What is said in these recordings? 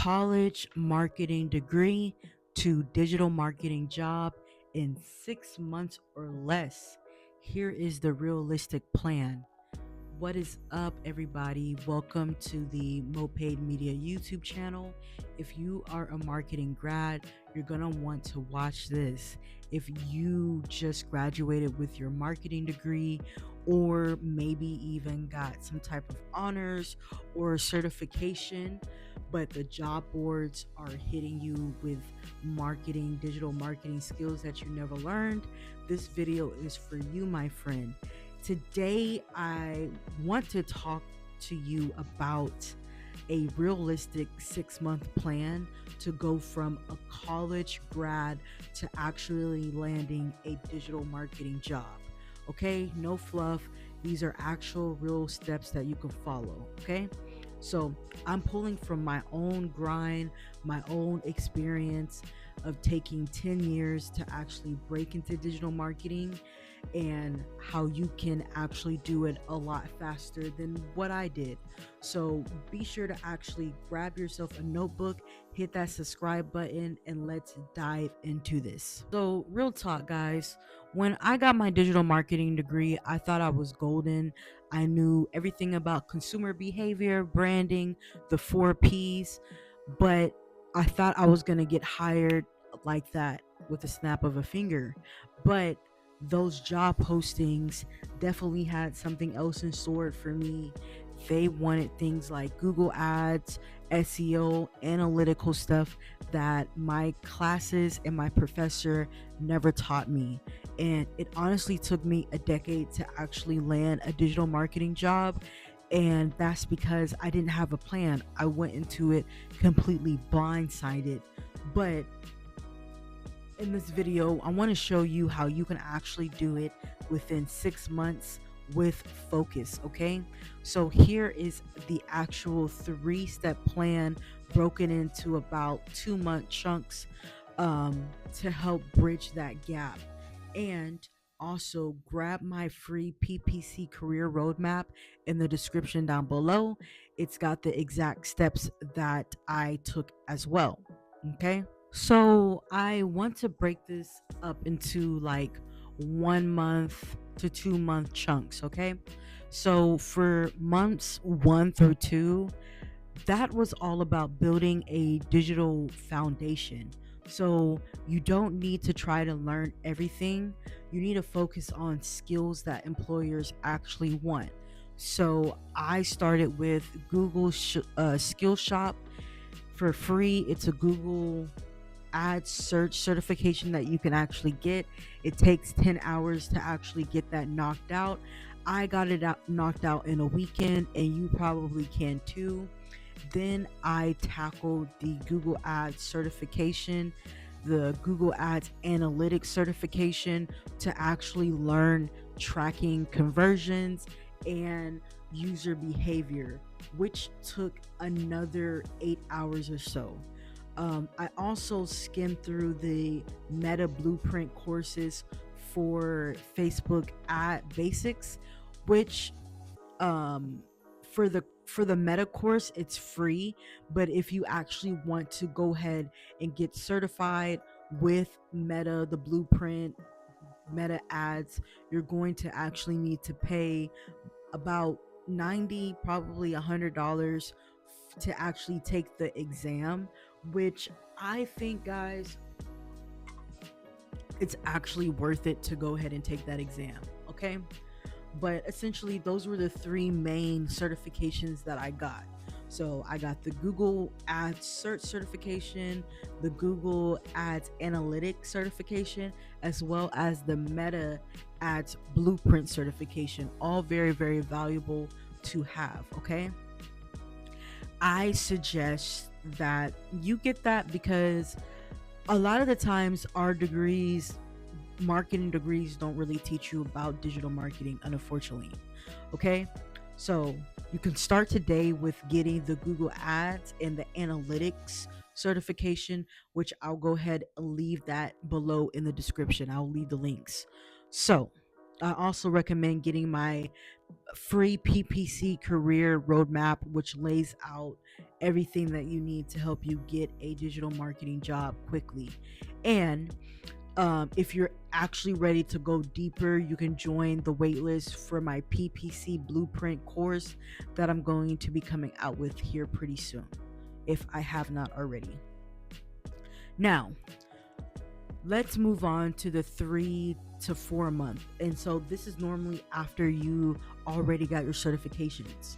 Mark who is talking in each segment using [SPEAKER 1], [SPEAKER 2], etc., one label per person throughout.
[SPEAKER 1] college marketing degree to digital marketing job in 6 months or less. Here is the realistic plan. What is up, everybody? Welcome to the Moped Media YouTube channel. If you are a marketing grad, you're going to want to watch this. If you just graduated with your marketing degree, or maybe even got some type of honors or certification, but the job boards are hitting you with marketing, digital marketing skills that you never learned, this video is for you, my friend. Today, I want to talk to you about a realistic 6 month plan to go from a college grad to actually landing a digital marketing job. Okay, no fluff. These are actual real steps that you can follow. Okay, so I'm pulling from my own grind, my own experience of taking 10 years to actually break into digital marketing and how you can actually do it a lot faster than what I did. So be sure to actually grab yourself a notebook, hit that subscribe button, and let's dive into this. So, real talk, guys, when I got my digital marketing degree, I thought I was golden. I knew everything about consumer behavior, branding, the 4 P's, but I thought I was going to get hired like that with a snap of a finger. But those job postings definitely had something else in store for me. They wanted things like Google Ads, SEO, analytical stuff that my classes and my professor never taught me. And it honestly took me a decade to actually land a digital marketing job. And that's because I didn't have a plan. I went into it completely blindsided. But in this video, I want to show you how you can actually do it within 6 months with focus. Okay, so here is the actual 3 step plan broken into about 2 month chunks to help bridge that gap. And also grab my free PPC career roadmap in the description down below. It's got the exact steps that I took as well. Okay, so I want to break this up into like 1 month to 2 month chunks. Okay, so for months 1 through 2, that was all about building a digital foundation. So you don't need to try to learn everything. You need to focus on skills that employers actually want. So I started with Skill Shop for free. It's a Google Ads search certification that you can actually get. It takes 10 hours to actually get that knocked out. I got it knocked out in a weekend, and you probably can too. Then I tackled the Google Ads certification, the Google Ads Analytics certification to actually learn tracking conversions and user behavior, which took another 8 hours or so. I also skimmed through the Meta Blueprint courses for Facebook ad basics, which um, for the Meta course, it's free. But if you actually want to go ahead and get certified with Meta, the Blueprint, Meta ads, you're going to actually need to pay about 90, probably $100 to actually take the exam, which I think, guys, it's actually worth it to go ahead and take that exam. Okay, but essentially those were the 3 main certifications that I got. So I got the Google Ads Search certification, the Google Ads Analytics certification, as well as the Meta Ads Blueprint certification. All very, very valuable to have. Okay, I suggest that you get that because a lot of the times our degrees, marketing degrees, don't really teach you about digital marketing, unfortunately. Okay, so you can start today with getting the Google Ads and the Analytics certification, which I'll go ahead and leave that below in the description. I'll leave the links. So I also recommend getting my free PPC career roadmap, which lays out everything that you need to help you get a digital marketing job quickly. And if you're actually ready to go deeper, you can join the waitlist for my PPC blueprint course that I'm going to be coming out with here pretty soon, if I have not already. Now, let's move on to the 3 to 4 month. And so, this is normally after you already got your certifications.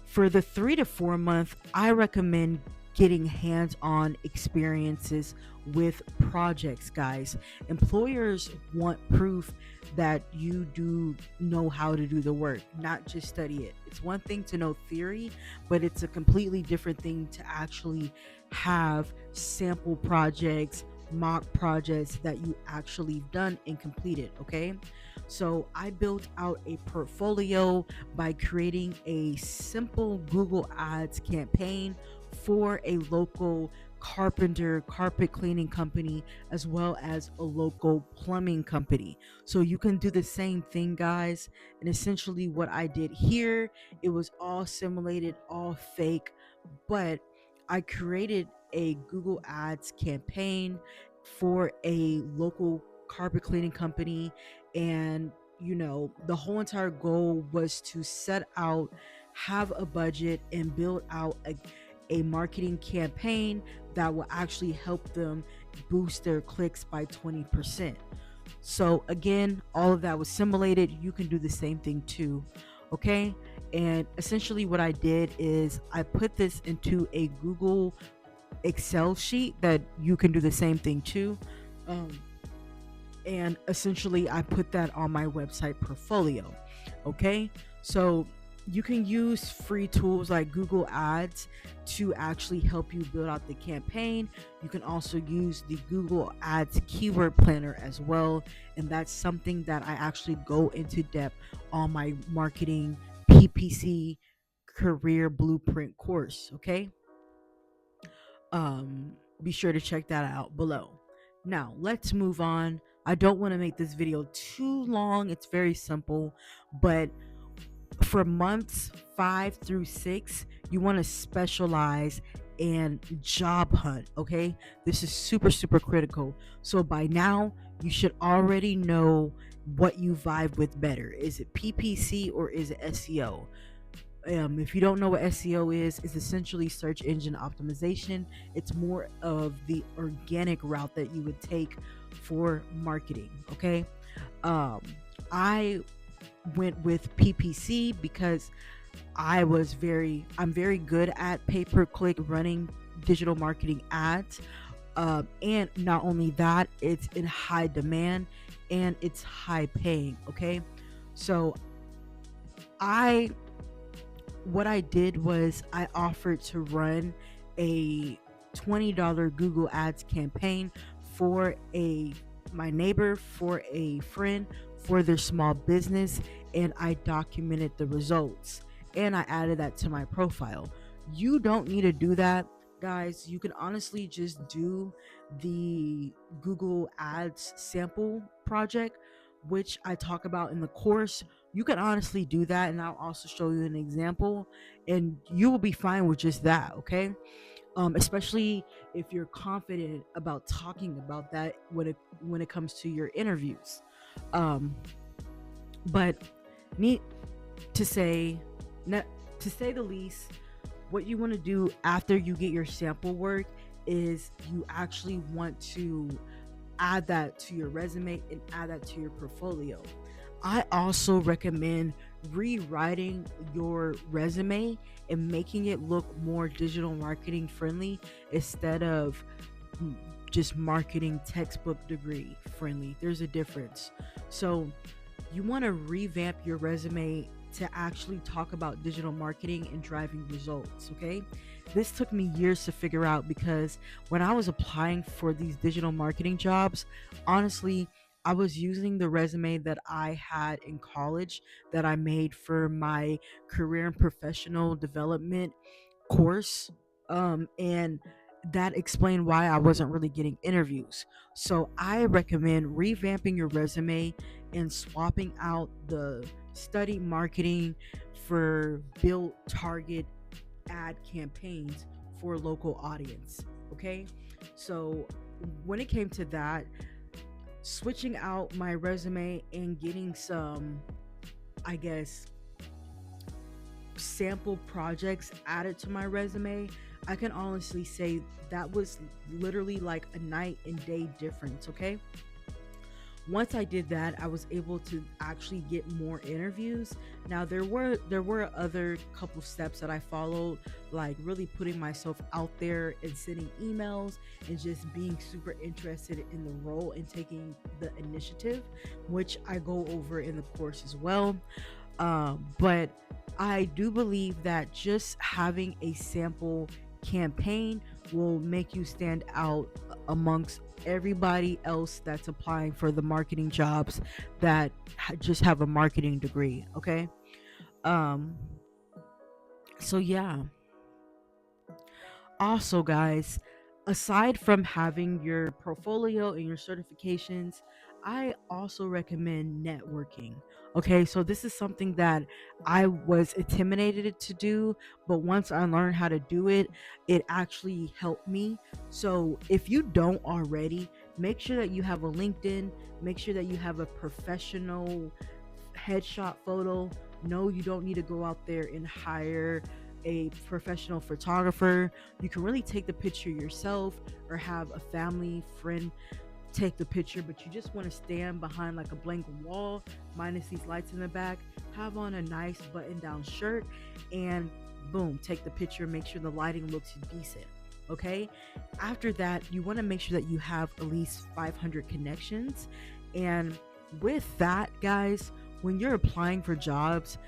[SPEAKER 1] For the 3 to 4 month, I recommend getting hands on experiences with projects, guys. Employers want proof that you do know how to do the work, not just study it. It's one thing to know theory, but it's a completely different thing to actually have sample projects, mock projects that you actually done and completed, okay? So I built out a portfolio by creating a simple Google Ads campaign for a local carpenter carpet cleaning company as well as a local plumbing company. So you can do the same thing, guys. And essentially what I did here, it was all simulated, all fake, but I created a Google Ads campaign for a local carpet cleaning company. And the whole entire goal was to set out, have a budget, and build out a marketing campaign that will actually help them boost their clicks by 20%. So again, all of that was simulated. You can do the same thing too. Okay. And essentially what I did is I put this into a Google Excel sheet that you can do the same thing too. Um, and essentially I put that on my website portfolio. Okay, so you can use free tools like Google Ads to actually help you build out the campaign. You can also use the Google Ads keyword planner as well, and that's something that I actually go into depth on my marketing PPC career blueprint course. Okay, um, be sure to check that out below. Now, let's move on. I don't want to make this video too long. It's very simple, but for months 5 through 6, you want to specialize and job hunt. Okay, this is super, super critical. So by now, you should already know what you vibe with better. Is it PPC or is it SEO? If you don't know what SEO is, it's essentially search engine optimization. It's more of the organic route that you would take for marketing. Okay. Um, I went with PPC because I'm very good at pay per click running digital marketing ads. And not only that, it's in high demand and it's high paying. Okay. So I what I did was I offered to run a $20 Google Ads campaign for a my neighbor, for a friend, for their small business, and I documented the results and I added that to my profile. You don't need to do that, guys. You can honestly just do the Google Ads sample project, which I talk about in the course. You can honestly do that, and I'll also show you an example, and you will be fine with just that. Okay. Especially if you're confident about talking about that when it comes to your interviews. um but need to say to say the least, what you want to do after you get your sample work is you actually want to add that to your resume and add that to your portfolio. I also recommend rewriting your resume and making it look more digital marketing friendly instead of just marketing textbook degree friendly. There's a difference. So, you want to revamp your resume to actually talk about digital marketing and driving results. Okay, this took me years to figure out because when I was applying for these digital marketing jobs, honestly, I was using the resume that I had in college that I made for my career and professional development course. And that explained why I wasn't really getting interviews. So I recommend revamping your resume and swapping out the study marketing for build target ad campaigns for local audience. Okay. So when it came to that, switching out my resume and getting some, I guess, sample projects added to my resume, I can honestly say that was literally like a night and day difference. Okay. Once I did that, I was able to actually get more interviews. Now there were other couple steps that I followed, like really putting myself out there and sending emails and just being super interested in the role and taking the initiative, which I go over in the course as well. But I do believe that just having a sample campaign will make you stand out amongst everybody else that's applying for the marketing jobs that just have a marketing degree. Okay. Um, so yeah, also, guys, aside from having your portfolio and your certifications, I also recommend networking. Okay, so this is something that I was intimidated to do, but once I learned how to do it, it actually helped me. So if you don't already, make sure that you have a LinkedIn, make sure that you have a professional headshot photo. No, you don't need to go out there and hire a professional photographer. You can really take the picture yourself or have a family friend take the picture, but you just want to stand behind like a blank wall, minus these lights in the back, have on a nice button down shirt, and boom, take the picture, make sure the lighting looks decent. Okay. After that, you want to make sure that you have at least 500 connections. And with that, guys, when you're applying for jobs,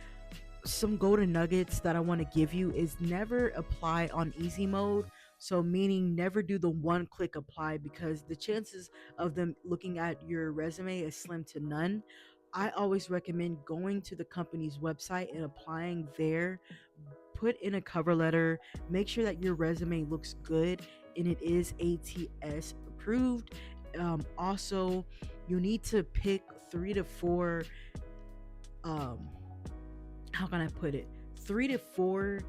[SPEAKER 1] some golden nuggets that I want to give you is never apply on easy mode. So, meaning never do the one click apply because the chances of them looking at your resume is slim to none. I always recommend going to the company's website and applying there. Put in a cover letter, make sure that your resume looks good and it is ATS approved. Also, you need to pick 3 to 4 um, how can I put it? 3 to 4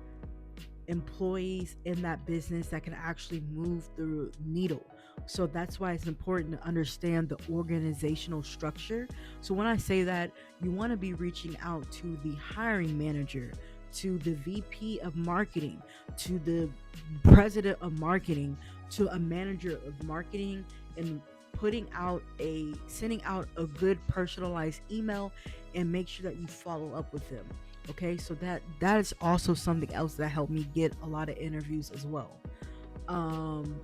[SPEAKER 1] employees in that business that can actually move the needle. So that's why it's important to understand the organizational structure. So when I say that, you want to be reaching out to the hiring manager, to the VP of marketing, to the president of marketing, to a manager of marketing, and sending out a good personalized email and make sure that you follow up with them. Okay, so that is also something else that helped me get a lot of interviews as well. um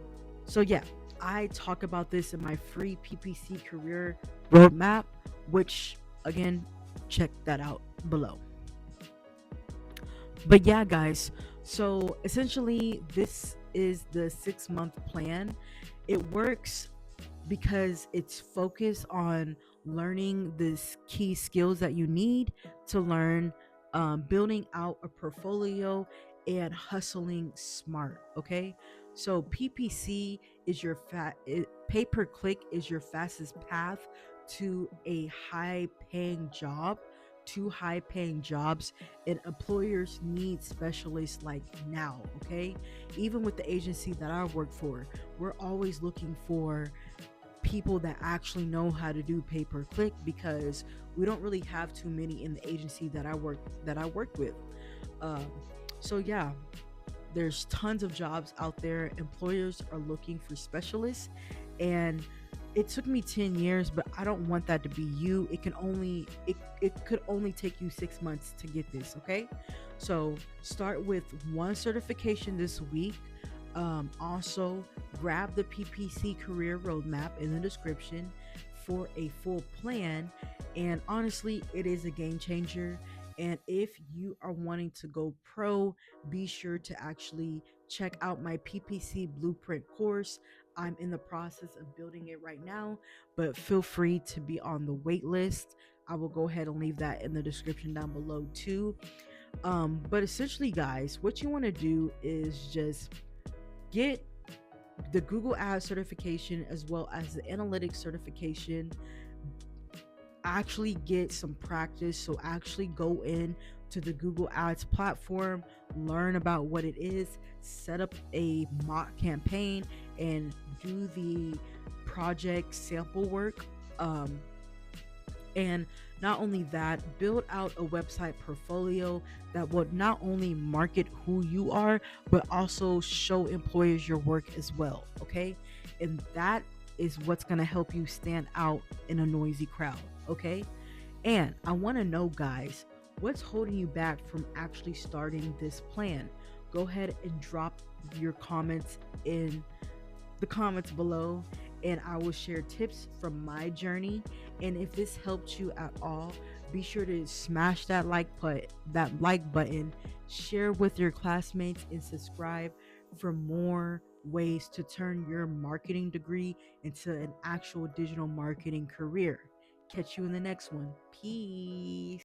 [SPEAKER 1] so yeah, I talk about this in my free PPC career roadmap, which again, check that out below. But yeah, guys, so essentially this is the 6 month plan. It works because it's focused on learning the key skills that you need to learn, building out a portfolio, and hustling smart. Okay, so PPC is your pay per click is your fastest path to a high paying job. To high paying jobs, and employers need specialists like now. Okay, even with the agency that I work for, we're always looking for people that actually know how to do pay per click because we don't really have too many in the agency that I work with. Um, so yeah, there's tons of jobs out there. Employers are looking for specialists, and it took me 10 years, but I don't want that to be you. It could only take you 6 months to get this. Okay, so start with one certification this week. Also, grab the PPC career roadmap in the description for a full plan. And honestly, it is a game changer. And if you are wanting to go pro, be sure to actually check out my PPC blueprint course. I'm in the process of building it right now, but feel free to be on the wait list. I will go ahead and leave that in the description down below too. But essentially, guys, what you want to do is just get The Google Ads certification as well as the analytics certification, actually get some practice. So actually go in to the Google Ads platform, learn about what it is, set up a mock campaign, and do the project sample work. Um, and not only that, build out a website portfolio that would not only market who you are, but also show employers your work as well. Okay. And that is what's going to help you stand out in a noisy crowd. Okay. And I want to know, guys, what's holding you back from actually starting this plan? Go ahead and drop your comments in the comments below, and I will share tips from my journey. And if this helped you at all, be sure to smash that like button, share with your classmates, and subscribe for more ways to turn your marketing degree into an actual digital marketing career. Catch you in the next one. Peace.